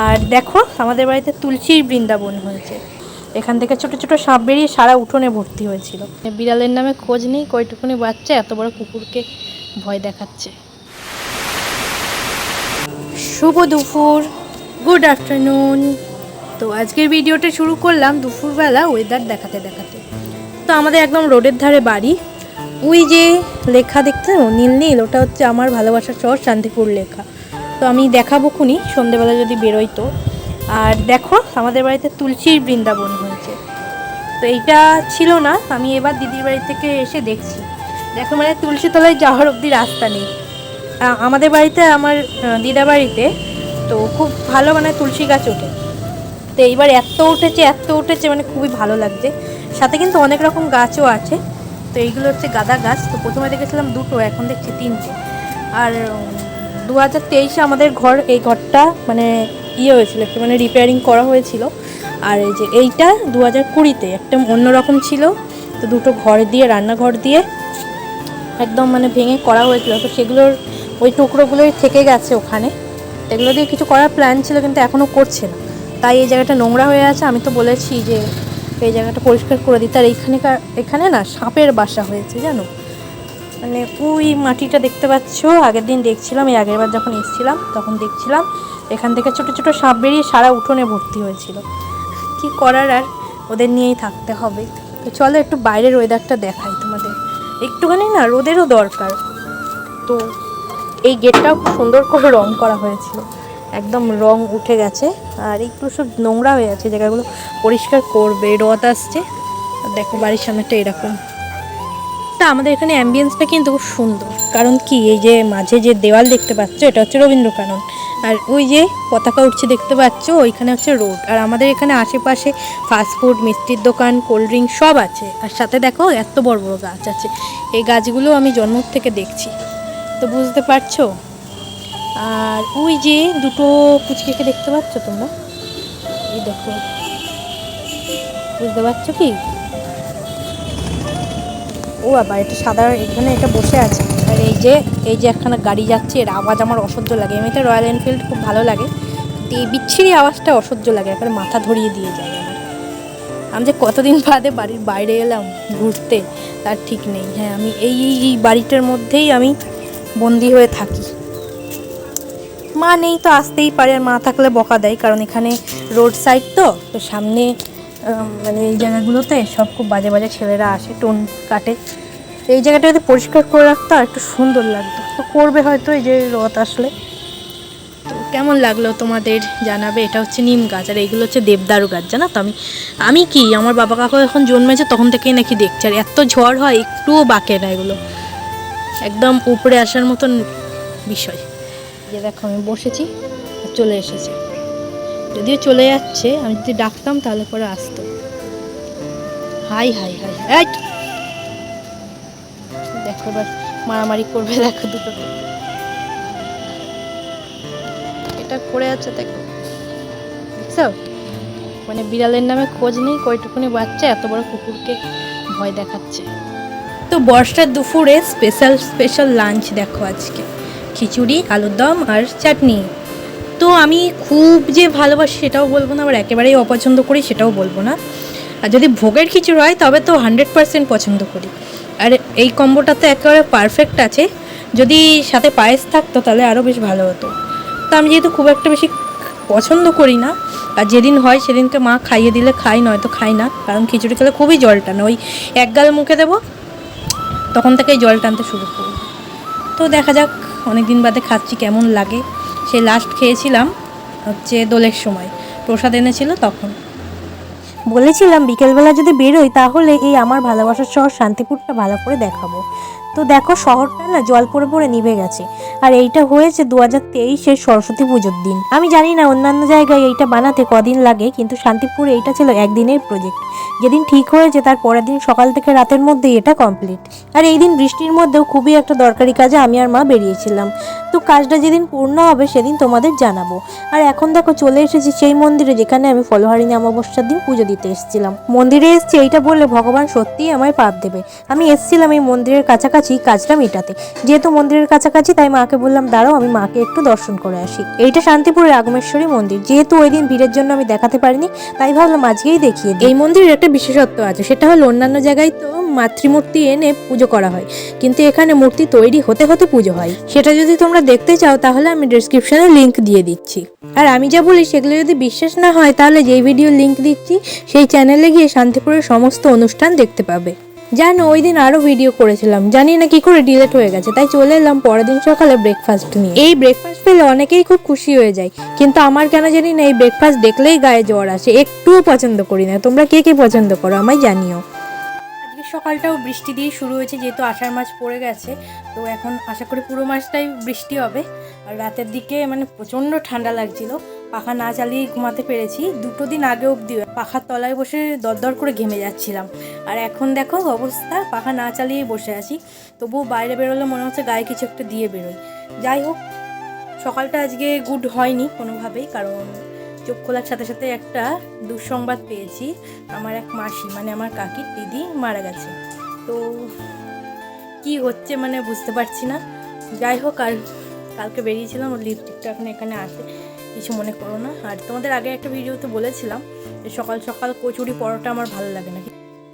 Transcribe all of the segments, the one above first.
আর দেখো আমাদের বাড়িতে তুলসীর বৃন্দাবন হয়েছে। এখান থেকে ছোট ছোট সাপ বেরিয়ে সারা উঠোনে ভর্তি হয়েছিল। বিড়ালের নামে খোঁজ নেই, কয়টুকুনি বাচ্চা এত বড় কুকুরকে ভয় দেখাচ্ছে। শুভ দুপুর, গুড আফটারনুন। তো আজকের ভিডিওটা শুরু করলাম দুপুরবেলা ওয়েদার দেখাতে দেখাতে। তো আমাদের একদম রোডের ধারে বাড়ি। ওই যে লেখা দেখতে নীল নীল, ওটা হচ্ছে আমার ভালোবাসার শহর শান্তিপুর লেখা। তো আমি দেখাবো খুনি সন্ধেবেলা যদি বেরোই তো। আর দেখো আমাদের বাড়িতে তুলসীর বৃন্দাবন হয়েছে। তো এইটা ছিল না, আমি এবার দিদির বাড়ি থেকে এসে দেখছি। দেখো মানে তুলসী তলায় যাওয়ার অবধি রাস্তা নেই আমাদের বাড়িতে। আমার দিদা বাড়িতে তো খুব ভালো মানে তুলসী গাছ ওঠে। তো এইবার এত উঠেছে মানে খুবই ভালো লাগছে। সাথে কিন্তু অনেক রকম গাছও আছে। তো এইগুলো হচ্ছে গাঁদা গাছ। তো প্রথমে দেখেছিলাম দুটো, এখন দেখছি তিনটে। আর 2023-এ আমাদের এই ঘরটা মানে হয়েছিল একটু, মানে রিপেয়ারিং করা হয়েছিল। আর এই যে এইটা 2020-তে একটা অন্যরকম ছিল। তো দুটো ঘর দিয়ে, রান্নাঘর দিয়ে একদম মানে ভেঙে করা হয়েছিল। তো সেগুলোর ওই টুকরোগুলোই থেকে গেছে ওখানে। এগুলো দিয়ে কিছু করার প্ল্যান ছিল, কিন্তু এখনও করছে না। তাই এই জায়গাটা নোংরা হয়ে আছে। আমি তো বলেছি যে এই জায়গাটা পরিষ্কার করে দিতে। আর এখানে না সাপের বাসা হয়েছে জানো। মানে ওই মাটিটা দেখতে পাচ্ছ, আগের দিন দেখছিলাম, এই আগের বার যখন এসেছিলাম তখন দেখছিলাম এখান থেকে ছোট ছোট সাপ বেরিয়ে সারা উঠোনে ভর্তি হয়েছিল। কি করার, আর ওদের নিয়েই থাকতে হবে। তো চলো একটু বাইরের ওয়েদারটা দেখাই তোমাদের। একটুখানি না রোদেরও দরকার। তো এই গেটটাও খুব সুন্দর করে রং করা হয়েছিল, একদম রং উঠে গেছে। আর একটু সব নোংরা হয়ে আছে, জায়গাগুলো পরিষ্কার করবে, রথ আসছে। আর দেখো বাড়ির সামনেটা এরকম। তা আমাদের এখানে অ্যাম্বিয়েন্সটা কিন্তু খুব সুন্দর। কারণ কি, এই যে মাঝে যে দেওয়াল দেখতে পাচ্ছ এটা হচ্ছে রবীন্দ্রকানন। আর ওই যে পতাকা উঠছে দেখতে পাচ্ছ, ওইখানে হচ্ছে রোড। আর আমাদের এখানে আশেপাশে ফাস্টফুড, মিষ্টির দোকান, কোল্ড ড্রিঙ্ক সব আছে। আর সাথে দেখো এত বড় বড় গাছ আছে। এই গাছগুলো আমি জন্ম থেকে দেখছি, তো বুঝতে পারছো। আর ওই যে দুটো পুচকিকে দেখতে পাচ্ছ তোমরা, এই দেখো, বুঝতে পারছো কি? ও বাবা, এটা সাদা, এখানে এটা বসে আছে। আর এই যে একখানা গাড়ি যাচ্ছে, এর আওয়াজ আমার অসহ্য লাগে। এমনিতে রয়্যাল এনফিল্ড খুব ভালো লাগে, কিন্তু এই বিচ্ছিরি আওয়াজটা অসহ্য লাগে, একবারে মাথা ধরিয়ে দিয়ে যায় আমার। আমি যে কতদিন বাদে বাড়ির বাইরে এলাম ঘুরতে তার ঠিক নেই। হ্যাঁ, আমি এই বাড়িটার মধ্যেই আমি বন্দি হয়ে থাকি। মা নেই তো আসতেই পারে, আর মা থাকলে বকা দেয়, কারণ এখানে রোড সাইড তো সামনে মানে এই জায়গাগুলোতে সব খুব বাজে বাজে ছেলেরা আসে, টোন কাটে। এই জায়গাটা যদি পরিষ্কার করে রাখতো আর একটু সুন্দর লাগতো। তো করবে হয়তো এই যে রথ আসলে। তো কেমন লাগলো তোমাদের জানাবে। এটা হচ্ছে নিম গাছ, আর এইগুলো হচ্ছে দেবদারু গাছ, জানো তো। আমি কি, আমার বাবা কাকা এখন জন্মেছে তখন থেকেই নাকি দেখছি। আর এত ঝড় হয়, একটুও বাঁকে না, এগুলো একদম উপরে আসার মতন বিষয়। যে দেখো আমি বসেছি, চলে এসেছে। যদিও চলে যাচ্ছে, আমি যদি ডাকতাম তাহলে পরে আসতো। হাই হাই হাই, এই দেখো এবার মারামারি করবে, দেখো দুটো এটা করে আছে, দেখো দেখছো। মানে বিড়ালের নামে খোঁজ নেই, কয়টুকুনি বাচ্চা এত বড় কুকুরকে ভয় দেখাচ্ছে। তো বর্ষার দুপুরে স্পেশাল লাঞ্চ দেখো আজকে, খিচুড়ি, আলুর দম আর চাটনি। তো আমি খুব যে ভালোবাসি সেটাও বলবো না, আবার একেবারেই অপছন্দ করি সেটাও বলবো না। আর যদি ভোগের খিচুড়ি হয় তবে তো 100% পছন্দ করি। আর এই কম্বোটা তো একেবারে পারফেক্ট আছে। যদি সাথে পায়েস থাকতো তাহলে আরও বেশ ভালো হতো। তো আমি যেহেতু খুব একটা বেশি পছন্দ করি না, আর যেদিন হয় সেদিনকে মা খাইয়ে দিলে খাই, নয়তো খাই না। কারণ খিচুড়ি খেলে খুবই জল টানে, ওই এক গাল মুখে দেবো তখন থেকেই জল টানতে শুরু করব। তো দেখা যাক, অনেক দিন বাদে খাচ্ছি, কেমন লাগে। সেই লাস্ট খেয়েছিলাম হচ্ছে দোলের সময়, প্রসাদ এনেছিল তখন। বলেছিলাম বিকেলবেলা যদি বেরোই তাহলে এই আমার ভালোবাসার শহর শান্তিপুরটা ভালো করে দেখাবো। তো দেখো শহরটা না জল পড়ে পড়ে নিভে গেছে। আর এইটা হয়েছে 2023-এর সরস্বতী পুজোর দিন। আমি জানি না অন্যান্য জায়গায় এইটা বানাতে কদিন লাগে, কিন্তু শান্তিপুরে এইটা ছিল একদিনের প্রজেক্ট। যেদিন ঠিক হয়েছে তার পরের দিন সকাল থেকে রাতের মধ্যেই এটা কমপ্লিট। আর এই দিন বৃষ্টির মধ্যেও খুবই একটা দরকারি কাজে আমি আর মা বেরিয়েছিলাম। তো কাজটা যেদিন পূর্ণ হবে সেদিন তোমাদের জানাবো। আর এখন দেখো চলে এসেছি সেই মন্দিরে যেখানে আমি ফলহারিণী অমাবস্যার দিন পুজো দিতে এসেছিলাম। মন্দিরে এসেছি এইটা বললে ভগবান সত্যিই আমায় পাপ দেবে। আমি এসেছিলাম এই মন্দিরের কাছাকাছি কাছাকাছি কাজটা মেটাতে। যেহেতু মন্দিরের কাছাকাছি তাই মাকে বললাম দাঁড়াও আমি মাকে একটু দর্শন করে আসি। এইটা শান্তিপুরের আগমেশ্বরী মন্দির। যেহেতু ওই দিন ভিড়ের জন্য আমি দেখাতে পারিনি তাই ভাবলাম আজকেই দেখিয়ে দিই। এই মন্দিরের একটা বিশেষত্ব আছে, সেটা হলো অন্যান্য জায়গায় তো মাতৃমূর্তি এনে পুজো করা হয়, কিন্তু এখানে মূর্তি তৈরি হতে হতে পুজো হয়। সেটা যদি তোমরা দেখতে চাও তাহলে আমি ডেসক্রিপশনে লিংক দিয়ে দিচ্ছি। আর আমি যা বলি সেগুলো যদি বিশ্বাস না হয় তাহলে যেই ভিডিও লিংক দিচ্ছি সেই চ্যানেলে গিয়ে শান্তিপুরের সমস্ত অনুষ্ঠান দেখতে পাবে। জানো ওই দিন আরও ভিডিও করেছিলাম, জানি না কি করে ডিলেট হয়ে গেছে, তাই চলে এলাম পরের দিন সকালে ব্রেকফাস্ট নিয়ে। এই ব্রেকফাস্ট পেলে অনেকেই খুব খুশি হয়ে যায়, কিন্তু আমার কেন জানি না এই ব্রেকফাস্ট দেখলেই গায়ে জ্বর আসে, একটুও পছন্দ করি না। তোমরা কে কে পছন্দ করো আমায় জানিও। আজকে সকালটাও বৃষ্টি দিয়ে শুরু হয়েছে, যেহেতু আষাঢ় মাস পড়ে গেছে, তো এখন আশা করি পুরো মাসটাই বৃষ্টি হবে। আর রাতের দিকে মানে প্রচণ্ড ঠান্ডা লাগছিল, পাখা না চালিয়ে ঘুমাতে পেরেছি। 2 দিন আগে অবধি পাখার তলায় বসে দরদর করে ঘেমে যাচ্ছিলাম, আর এখন দেখো অবস্থা, পাখা না চালিয়েই বসে আছি। তবুও বাইরে বেরোলে মনে হচ্ছে গায়ে কিছু একটা দিয়ে বেরোই। যাই হোক, সকালটা আজকে গুড হয়নি কোনোভাবেই, কারণ চোখ খোলার সাথে সাথে একটা দুঃসংবাদ পেয়েছি। আমার এক মাসি মানে আমার কাকির দিদি মারা গেছে। তো কি হচ্ছে মানে বুঝতে পারছি না। যাই হোক, আর কালকে বেরিয়েছিলাম, ওর লিপস্টিকটা এখন এখানে আছে, কিছু মনে করো না। আর তোমাদের আগে একটা ভিডিওতে বলেছিলাম যে সকাল সকাল কচুরি পরোটা আমার ভালো লাগে না,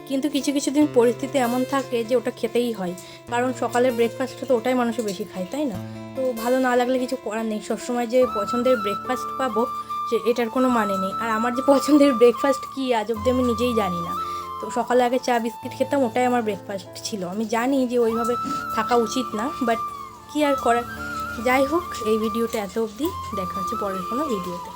কিন্তু কিছু কিছু দিন পরিস্থিতি এমন থাকে যে ওটা খেতেই হয়, কারণ সকালের ব্রেকফাস্টটা তো ওটাই মানুষ বেশি খায়, তাই না? তো ভালো না লাগলে কিছু করার নেই। সবসময় যে পছন্দের ব্রেকফাস্ট পাবো যে এটার কোনো মানে নেই। আর আমার যে পছন্দের ব্রেকফাস্ট কী আজ অব্দি আমি নিজেই জানি না। তো সকালে আগে চা বিস্কিট খেতাম, ওটাই আমার ব্রেকফাস্ট ছিল। আমি জানি যে ওইভাবে থাকা উচিত না, বাট কী আর করার। যাই হোক, এই ভিডিওটা এত অবধি, দেখা হচ্ছে পরের কোনো ভিডিওতে।